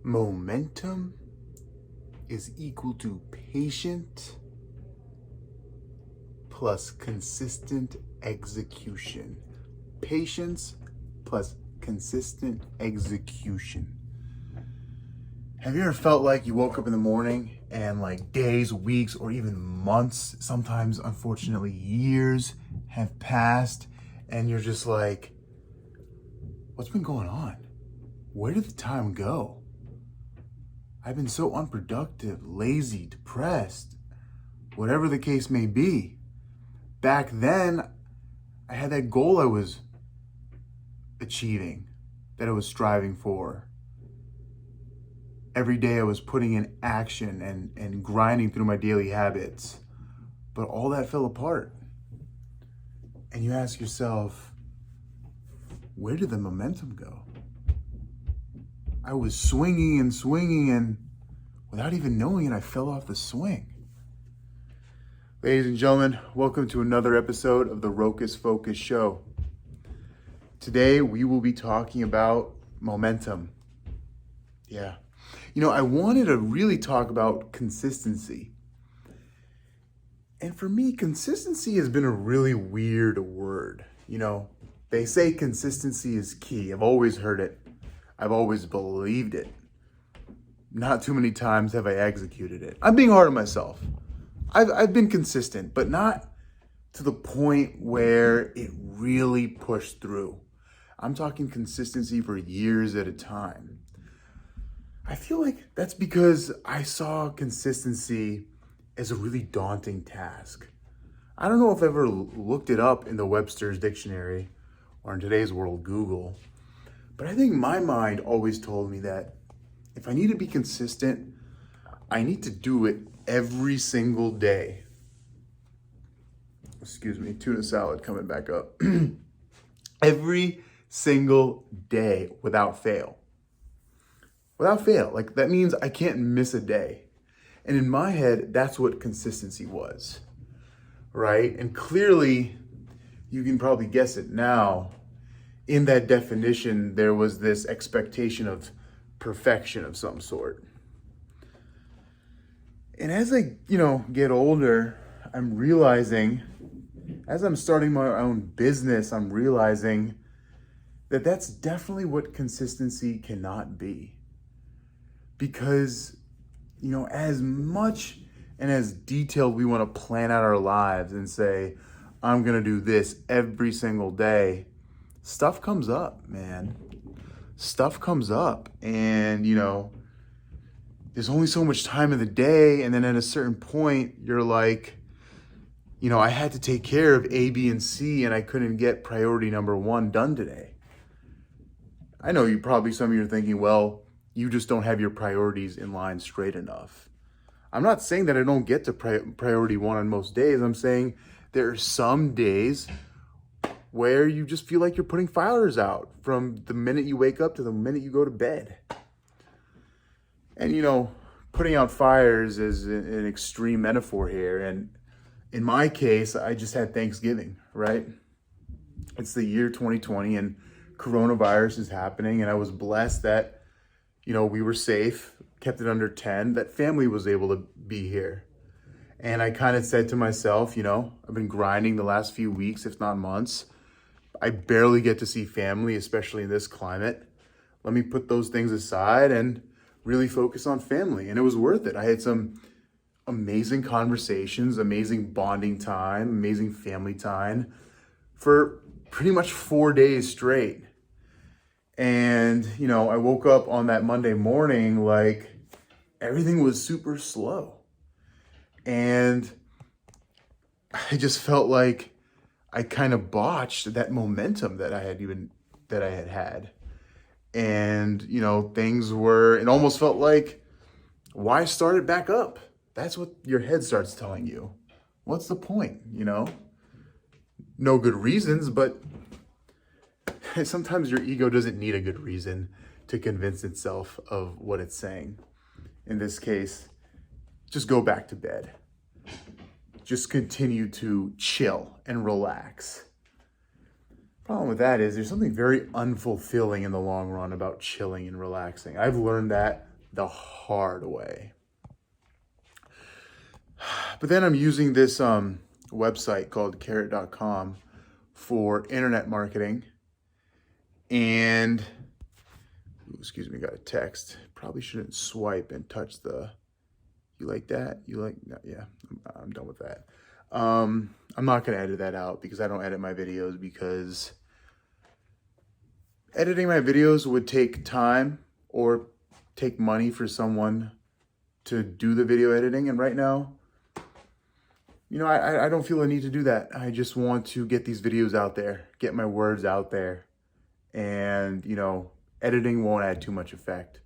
Momentum is equal to patient plus consistent execution. Patience plus consistent execution. Have you ever felt like you woke up in the morning and like days, weeks, or even months, sometimes unfortunately years have passed and you're just like, what's been going on? Where did the time go? I've been so unproductive, lazy, depressed, whatever the case may be. Back then, I had that goal I was achieving, that I was striving for. Every day I was putting in action and grinding through my daily habits. But all that fell apart. And you ask yourself, where did the momentum go? I was swinging and without even knowing it, I fell off the swing. Ladies and gentlemen, welcome to another episode of the Rocus Focus show. Today, we will be talking about momentum. Yeah. I wanted to really talk about consistency. And for me, consistency has been a really weird word. They say consistency is key. I've always heard it. I've always believed it. Not too many times have I executed it. I'm being hard on myself. I've been consistent, but not to the point where it really pushed through. I'm talking consistency for years at a time. I feel like that's because I saw consistency as a really daunting task. I don't know if I've ever looked it up in the Webster's dictionary or in today's world, Google, but I think my mind always told me that if I need to be consistent, I need to do it every single day. Excuse me, tuna salad coming back up. Every single day without fail. Without fail, like that means I can't miss a day. And in my head, that's what consistency was, right? And clearly, you can probably guess it now. In that definition, there was this expectation of perfection of some sort. And as I, get older, I'm realizing, as I'm starting my own business, I'm realizing that that's definitely what consistency cannot be. Because, as much and as detailed we want to plan out our lives and say, I'm going to do this every single day, stuff comes up, man. Stuff comes up and, there's only so much time in the day. And then at a certain point, you're like, I had to take care of A, B, and C, and I couldn't get priority number one done today. I know some of you are thinking, well, you just don't have your priorities in line straight enough. I'm not saying that I don't get to priority one on most days. I'm saying there are some days where you just feel like you're putting fires out from the minute you wake up to the minute you go to bed. And, putting out fires is an extreme metaphor here. And in my case, I just had Thanksgiving, right? It's the year 2020 and coronavirus is happening. And I was blessed that, we were safe, kept it under 10, that family was able to be here. And I kind of said to myself, I've been grinding the last few weeks, if not months. I barely get to see family, especially in this climate. Let me put those things aside and really focus on family. And it was worth it. I had some amazing conversations, amazing bonding time, amazing family time for pretty much 4 days straight. And, I woke up on that Monday morning, like everything was super slow. And I just felt like I kind of botched that momentum that I had had. And, it almost felt like, why start it back up? That's what your head starts telling you. What's the point, No good reasons, but sometimes your ego doesn't need a good reason to convince itself of what it's saying. In this case, just go back to bed. Just continue to chill and relax. Problem with that is there's something very unfulfilling in the long run about chilling and relaxing. I've learned that the hard way. But then I'm using this website called carrot.com for internet marketing. And, excuse me, got a text. Probably shouldn't swipe and touch the, you like that? You like that? Yeah, I'm done with that. I'm not going to edit that out because I don't edit my videos, because editing my videos would take time or take money for someone to do the video editing. And right now, I don't feel a need to do that. I just want to get these videos out there, get my words out there. And, editing won't add too much effect.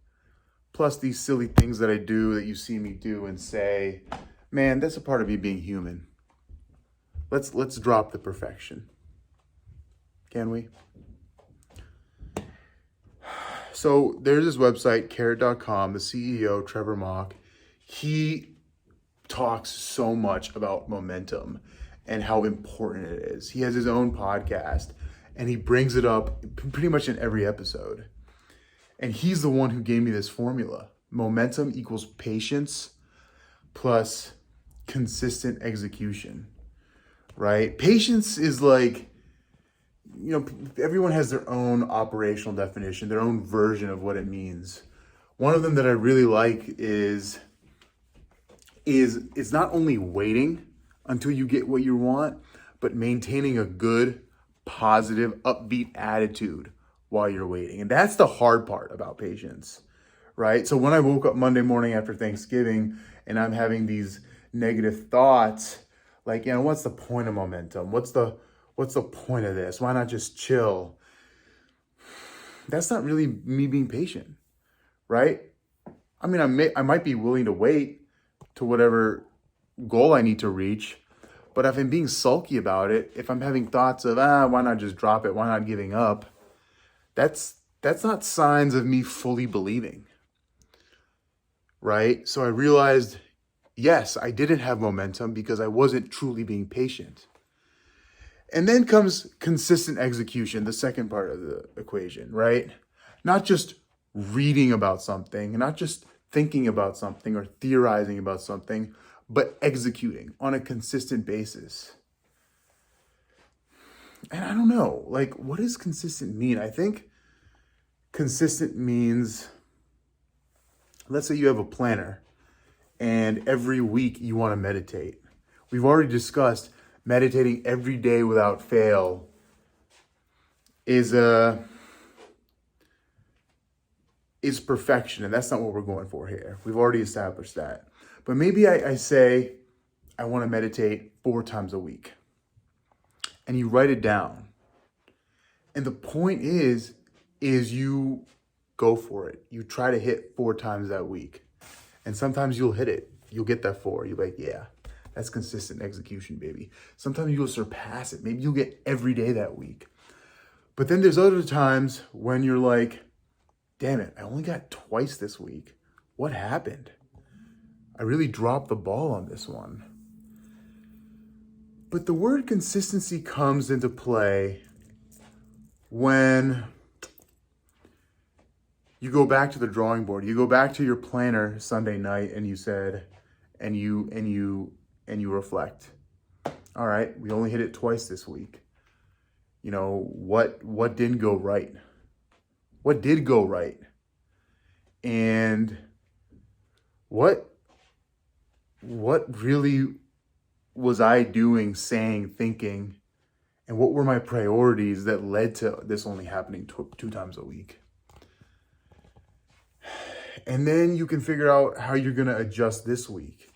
Plus these silly things that I do that you see me do and say, man, that's a part of me being human. Let's drop the perfection. Can we? So there's this website, carrot.com, the CEO, Trevor Mock. He talks so much about momentum and how important it is. He has his own podcast and he brings it up pretty much in every episode. And he's the one who gave me this formula. Momentum equals patience plus consistent execution, right? Patience is like, everyone has their own operational definition, their own version of what it means. One of them that I really like is it's not only waiting until you get what you want, but maintaining a good, positive, upbeat attitude while you're waiting. And that's the hard part about patience, right? So when I woke up Monday morning after Thanksgiving and I'm having these negative thoughts, like, what's the point of momentum? What's the point of this? Why not just chill? That's not really me being patient, right? I mean, I might be willing to wait to whatever goal I need to reach, but if I'm being sulky about it, if I'm having thoughts of, why not just drop it? Why not giving up? That's not signs of me fully believing, right? So I realized, yes, I didn't have momentum because I wasn't truly being patient. And then comes consistent execution, the second part of the equation, right? Not just reading about something, not just thinking about something or theorizing about something, but executing on a consistent basis. And I don't know, like, what does consistent mean? I think consistent means, let's say you have a planner and every week you want to meditate. We've already discussed meditating every day without fail is perfection, and that's not what we're going for here. We've already established that. But maybe I say I want to meditate 4 times a week, and you write it down. And the point is you go for it. You try to hit 4 times that week, and sometimes you'll hit it. You'll get that 4. You're like, yeah, that's consistent execution, baby. Sometimes you'll surpass it. Maybe you'll get every day that week. But then there's other times when you're like, damn it, I only got twice this week. What happened? I really dropped the ball on this one. But the word consistency comes into play when you go back to the drawing board. You go back to your planner Sunday night and you said, and you reflect. All right, we only hit it twice this week. What didn't go right? What did go right? And what really was I doing, saying, thinking, and what were my priorities that led to this only happening 2 times a week? And then you can figure out how you're going to adjust this week.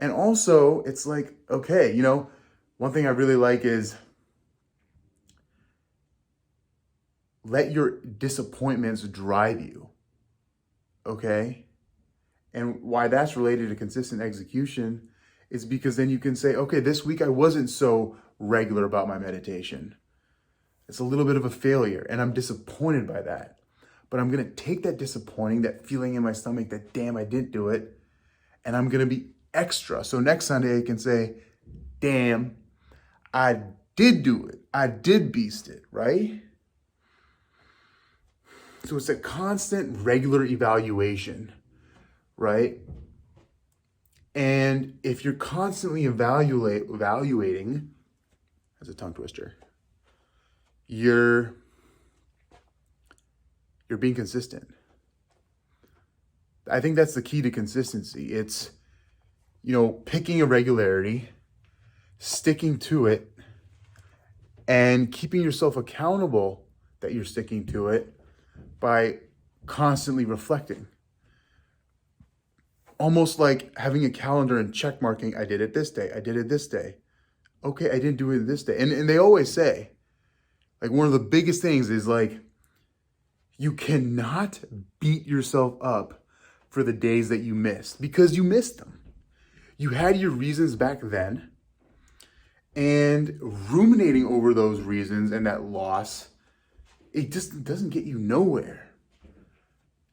And also, it's like, okay, one thing I really like is let your disappointments drive you, okay? And why that's related to consistent execution is because then you can say, okay, this week I wasn't so regular about my meditation. It's a little bit of a failure, and I'm disappointed by that. But I'm going to take that disappointing, that feeling in my stomach that, damn, I didn't do it, and I'm going to be extra. So next Sunday I can say, damn, I did do it. I did beast it, right? So it's a constant, regular evaluation, right? And if you're constantly evaluating, as a tongue twister, you're being consistent. I think that's the key to consistency. It's, picking a regularity, sticking to it, and keeping yourself accountable that you're sticking to it by constantly reflecting. Almost like having a calendar and check marking, I did it this day, I did it this day. Okay, I didn't do it this day. And they always say, like, one of the biggest things is like, you cannot beat yourself up for the days that you missed because you missed them. You had your reasons back then, and ruminating over those reasons and that loss, it just doesn't get you nowhere.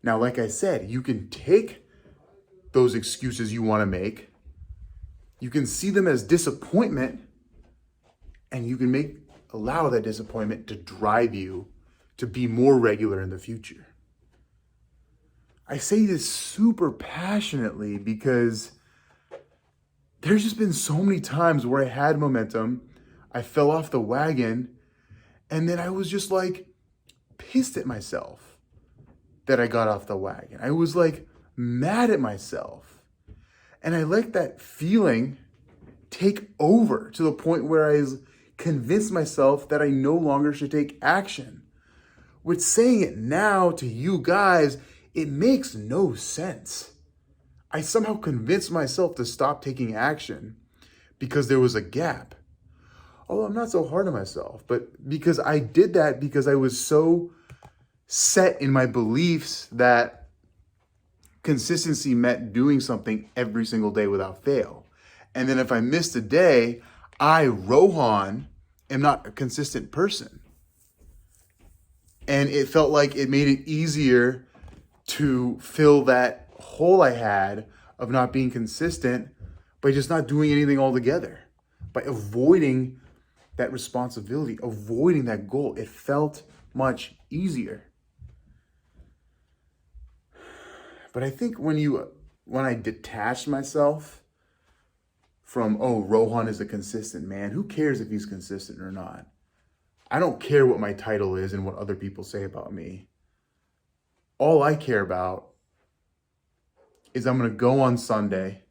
Now, like I said, you can take those excuses you want to make, you can see them as disappointment, and you can allow that disappointment to drive you to be more regular in the future. I say this super passionately because there's just been so many times where I had momentum, I fell off the wagon, and then I was just like pissed at myself that I got off the wagon. I was like mad at myself. And I let that feeling take over to the point where I convinced myself that I no longer should take action. With saying it now to you guys, it makes no sense. I somehow convinced myself to stop taking action because there was a gap. Although I'm not so hard on myself, but because I did that because I was so set in my beliefs that consistency meant doing something every single day without fail. And then if I missed a day, I, Rohan, am not a consistent person. And it felt like it made it easier to fill that hole I had of not being consistent by just not doing anything altogether, by avoiding that responsibility, avoiding that goal. It felt much easier. But I think when I detached myself from, Rohan is a consistent man, who cares if he's consistent or not? I don't care what my title is and what other people say about me. All I care about is I'm going to go on Sunday,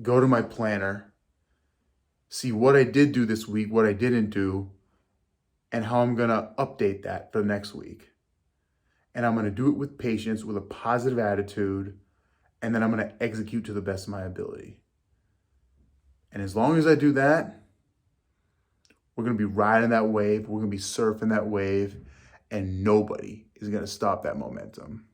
go to my planner, see what I did do this week, what I didn't do, and how I'm going to update that for the next week. And I'm going to do it with patience, with a positive attitude, and then I'm going to execute to the best of my ability. And as long as I do that, we're going to be riding that wave, we're going to be surfing that wave, and nobody is going to stop that momentum.